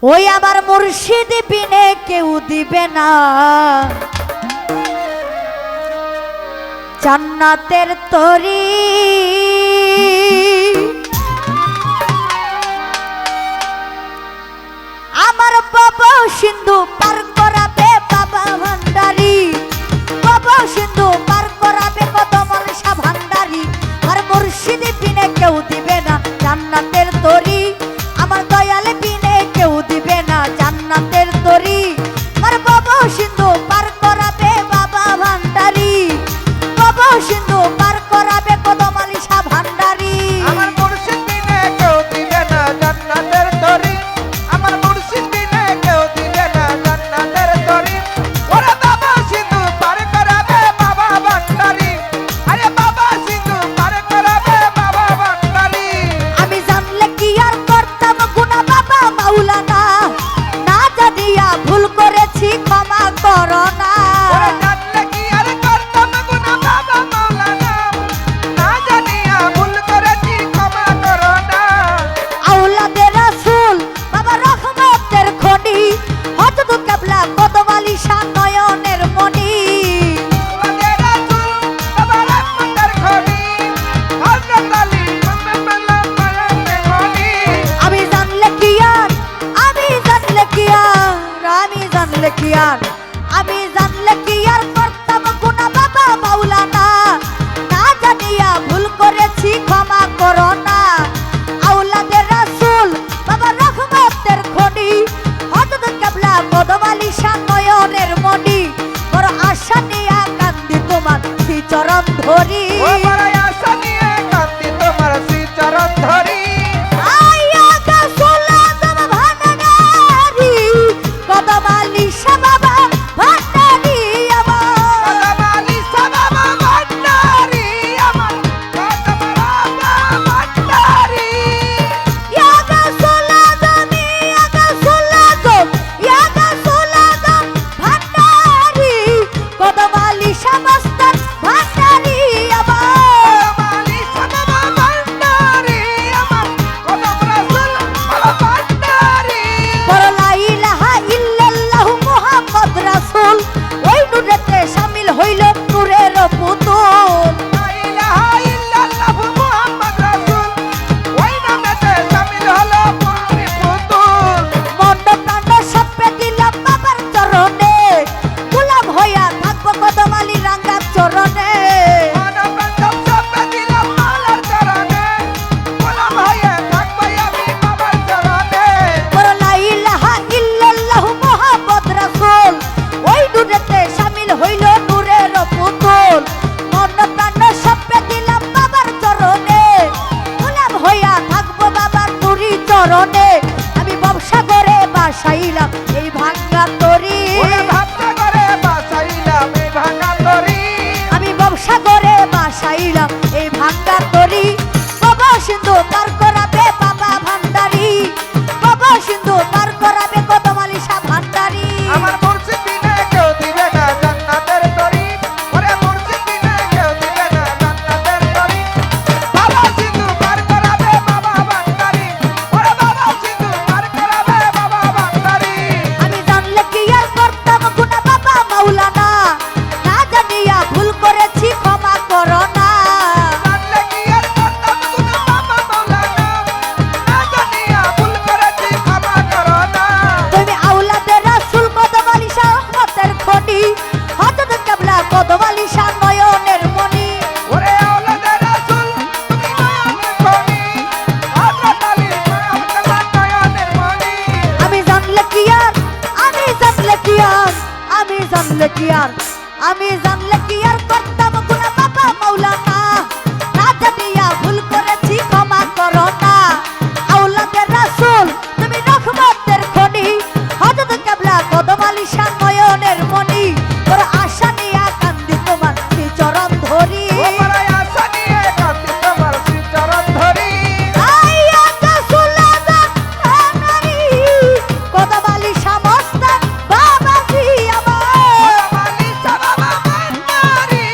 ওই আমার মুর্শিদ বিনে কেউ দিবে না জান্নাতের তরি। আমার বাবা সিন্ধু পার করাবে বাবা ভান্ডারি, বাবা সিন্ধু পার করাবে কদমল শাহ ভান্ডারি। আর মুর্শিদ বিনে কেউ দিবে না জান্নাতের তরি, আমার দয়াল বিনে কেউ দিবে না জান্নাতের তরি। আর বাবা সিন্ধু পার করাবে বাবা ভান্ডারি, বাবা সিন্ধু পার করাবে কদমল শাহ ভান্ডারি। আমার মুর্শিদ বিনে কেউ দিবে না জান্নাতের তরি, আমার মুর্শিদ বিনে কেউ দিবে না জান্নাতের তরি। ওরে বাবা সিন্ধু পার করাবে বাবা ভান্ডারি, আরে বাবা সিন্ধু পার করাবে বাবা ভান্ডারি। আমি জানলে কি আর করতাম গুনাহ বাবা মাওলানা, না জানিয়া ভুল করেছি ক্ষমা করো না। ওরে জানলে কি আর করতাম গুনাহ বাবা মাওলানা, না জানিয়া ভুল করেছি ক্ষমা করো না। আওলাদে রাসূল বাবা রহমতের খনি, হযরত কিবলা কদম আলী শাহ নয়নের মনি। আমাদের রাসূল বাবা রহমতের খনি, হযরত আলী সাল্লাল্লাহু আলাইহি ওয়াসাল্লাম। আমি জানলে কি আর, আমি জানলে কি আর, আমি জানলে কি আর, আমি জানলে কি আর করতাম গুনাহ বাবা মাওলানা, না জানিয়া ভুল করেছি ক্ষমা করো না। আওলাদে রাসূল বাবা রহমতের খনি, হযরত কিবলা কদম আলী শাহ নয়নের মনি। বড় আশা নিয়া কান্দি তোমার শ্রীচরণ ধরি, ও বড় আশা নিয়ে কান্দি তোমার শ্রীচরণ ধরি। আইয়া গাছুল আজম ভান্ডারি, কদম আলী শাহ বাবা ভান্ডারি আমার। কদম আলী শাহ বাবা ভান্ডারি আমার, কদম বাবা ভান্ডারি। ইয়া গাছুল আজম, ইয়া গাছুল আজম, ইয়া গাছুল আজম ভান্ডারি, কদম আলী শাহ মাস্টার ভান্ডারি আমার। কদম আলী শাহ বাবা ভান্ডারি আমার, কদম রাসূল বাবা ভান্ডারি। বড় লা ইলাহা ইল্লাল্লাহু মুহাম্মদ রাসূল, ওই নূরেতে শামিল হইল নূরের পুতুল। লা ইলাহা ইল্লাল্লাহু মুহাম্মদ রাসূল, ওই নামেতে শামিল হলো পানি পুতুল। মন প্রাণ সপে দিলাম বাবার চরণে, গোলাম হইয়া থাকবো কদম আলী রাঙ্গা চরণে। মানবতার সপে দিলাম মালার চরণে, গোলাম হয়ে থাকবো আমি বাবার চরণে। বড় লা ইলাহা ইল্লাল্লাহু মুহাম্মদ রাসূল, ওই নূরেতে শামিল হইল নূরের পুতুল। মন প্রাণ সপে দিলাম বাবার চরণে, গোলাম হইয়া থাকবো বাবার নুরি চরণে। আমি ব্যবসা করে বাসাইলাম এই ভাঙ্গা তরি, ওরে ভাবতে করে বাসাইলাম এই ভাঙা তরি। আমি ব্যবসা করে বাসাইলাম এই ভাঙ্গা তরি। বাবা সিন্ধু পার করাবে বাবা ভান্ডারি, বাবা সিন্ধু পার করাবে কদম আলী শাহ ভান্ডারি। আমার মুর্শিদ বিনে কেউ দিবে না জান্নাতের তরি, ওরে মুর্শিদ বিনে কেউ দিবে না জান্নাতের তরি। বাবা সিন্ধু পার করাবে বাবা ভান্ডারি, ওরে বাবা সিন্ধু পার করাবে বাবা ভান্ডারি। আমি জানলে কি আর করতাম গুনাহ বাবা মাওলানা, না জানিয়া ভুল করেছি ক্ষমা করো না। জানলে কি আর করতাম গুনাহ বাবা মাওলানা, না জানিয়া ভুল করেছি ক্ষমা করো না। তুমি আওলাদে রাসূল কদম আলী শাহ রহমতের খনি, হযরত কিবলা কদম আলী শাহ নয়নের মনি। ওরে আওলাদে রাসূল তুমি নয়নের মণি, হযরত আলী আমার নয়নের মণি। আমি জানলে কি আর, আমি জানলে কি আর, আমি জানলে কি আর, আমি জানলে কি আর করতাম গুনাহ বাবা মাওলানা, না জানিয়া ভুল করেছি ক্ষমা করো না। আওলাদে রাসূল তুমি রহমতের খনি, হযরত কিবলা কদম আলী শাহ নয়নের মনি। তোর আশা নিয়া কান্দি তোমার শ্রীচরণ ধরি, ও বড় আশা নিয়ে কান্দি তোমার শ্রীচরণ ধরি। আইয়া গাছুল আজম ভান্ডারি, কদম আলী শাহ মাস্টার বাবাজি আমার। কদম আলী শাহ বাবা ভান্ডারি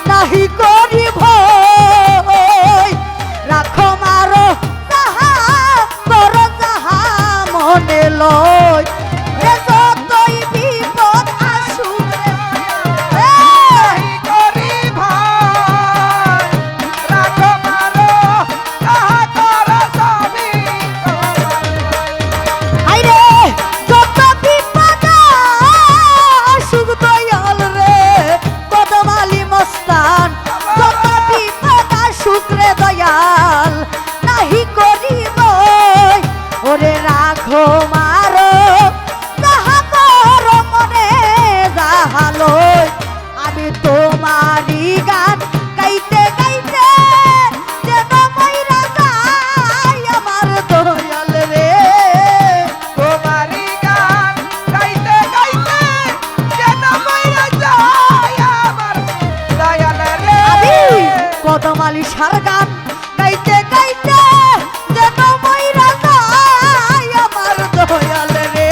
নাহি করি ভয় রাখো মারো যাহা করো যাহা মনে লয় এ যতই বিপদ আসুক রে নাহি করি ভয় রাখো মারো যাহা করো সবই আইরে যত বিপদ আসুক দয়াল রে কদমালি মস্তান যত বিপদ আসুক রে দয়াল নাহি করিব ওরে রাখো মারো যাহা করো মনে যাহা লয় আমি তোমারই গান গাইতে গাইতে যেন মইরা যাই আমার দয়াল রে তোমারি গান গাইতে গাইতে যেন মইরা যায় আমার দয়াল রে আমি কদমালি সার গান গাইতে গাইতে যেন মইরা যাই আমার দয়াল রে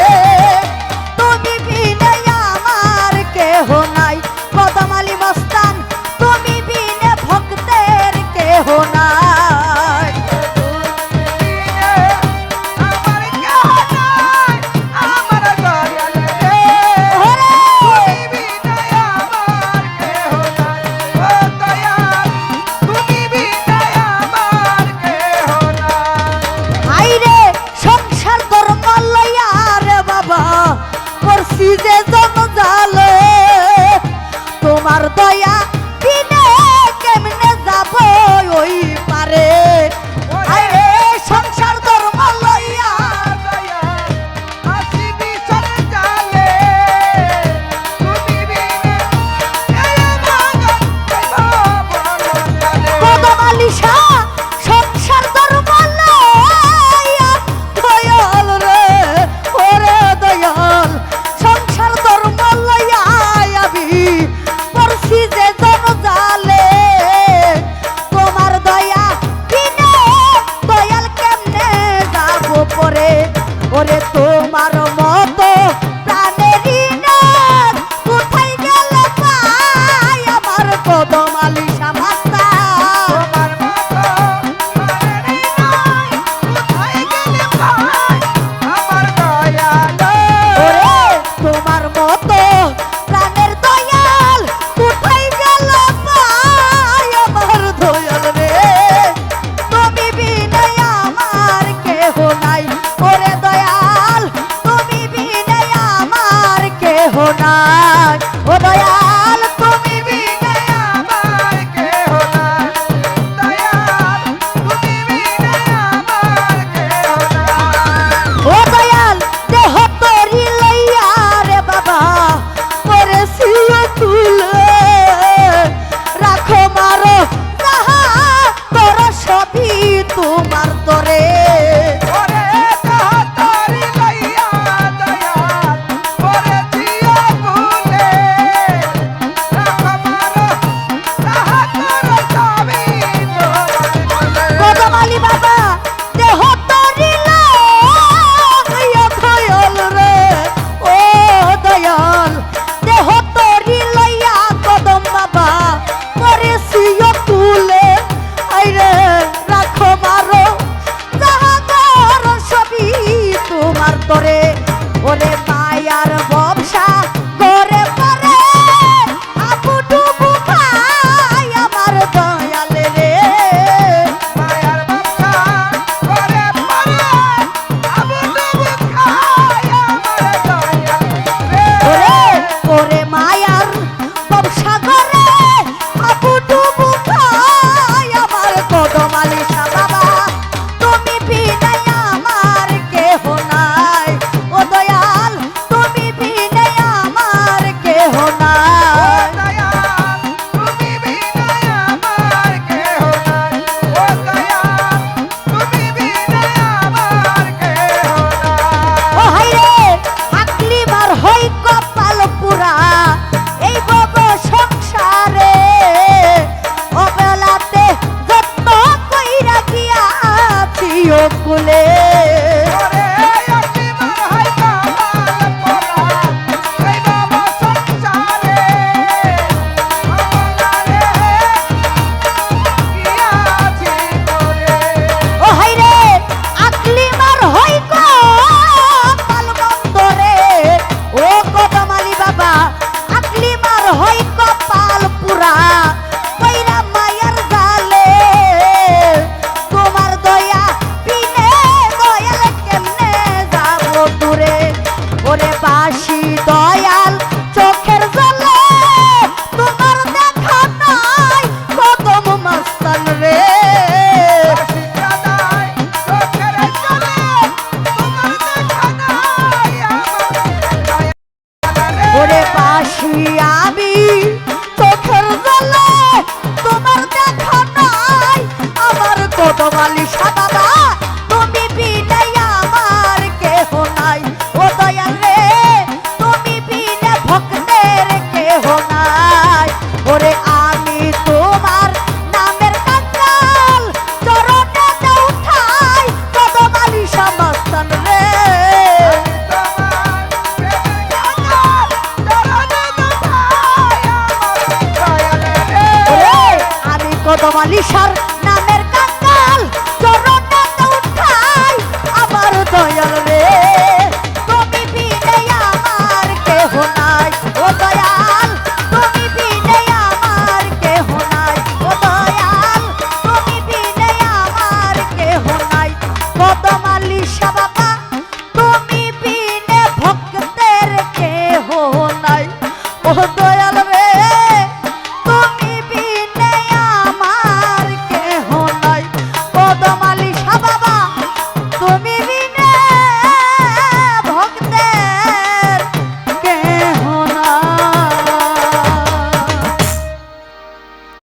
তুমি বিনে আমার কেহ নাই কদমালি মস্তান তুমি বিনে ভক্তের কেহ নাই আমার কেহ নাই আমার দয়াল রে ওরে! তুমি বিনা আমার কেহ নাই ও দয়াল তুমি বিনা আমার কেহ নাই আইরে সংসার ধর্ম লইয়া রে বাবা করছি যে জঞ্জালে তোমার দয়া বিনে কেমনে যাব ওই পারে আইরে সংসার ধর্ম লইয়া কদমালিশা সংসার ধর্ম লইয়া দয়াল রে ওরে দয়াল সংসার ধর্ম লইয়া আমি পড়ছি যে জনজালে তোমার দয়া বিনে দয়াল কেমনে যাব পরে ওরে তোমার মতো প্রাণেরই নাথ কোথায় গেল পাই আমার কদমালিশা মাস্তা ওরে তোমার মতো প্রাণের দয়াল কোথায় গেল পাই আমার দয়াল রে তুমি বিনে আমার কেহ নাই ওরে দয়াল তুমি বিনে আমার কেহ নাই ও দয়াল তুমি বিনে ও দয়াল দেহ তরি লইয়া রে বাবা করেছি তুলে রাখো মারো যাহা তোর সবই তোমার তরে কদমালি বাবা দেহ তরি লইয়া দয়াল রে ও দয়াল দেহ তরি লইয়া কদম বাবা করেছি তুলে আইরে রাখো মারো যাহা তোর সবই তোমার তরে ওরে মায়ার ব্যবসা করে পারে আপু ডুবু খাই আমার দয়াল রে ওরে ওরে মায়ার ব্যবসা করে আপু ডুবু খাই আমার কদমালিশা বাবা তুমি বিনে আমার কেহ নাই ও দয়াল তুমি বিনে আমার কেহ নাই ও হাইরে আকলি মার হই কপাল পুরা এই বব সংসারে অবেলাতে যত্ন কইরা গিয়াছি ও কুলে কদম আলী সার নামে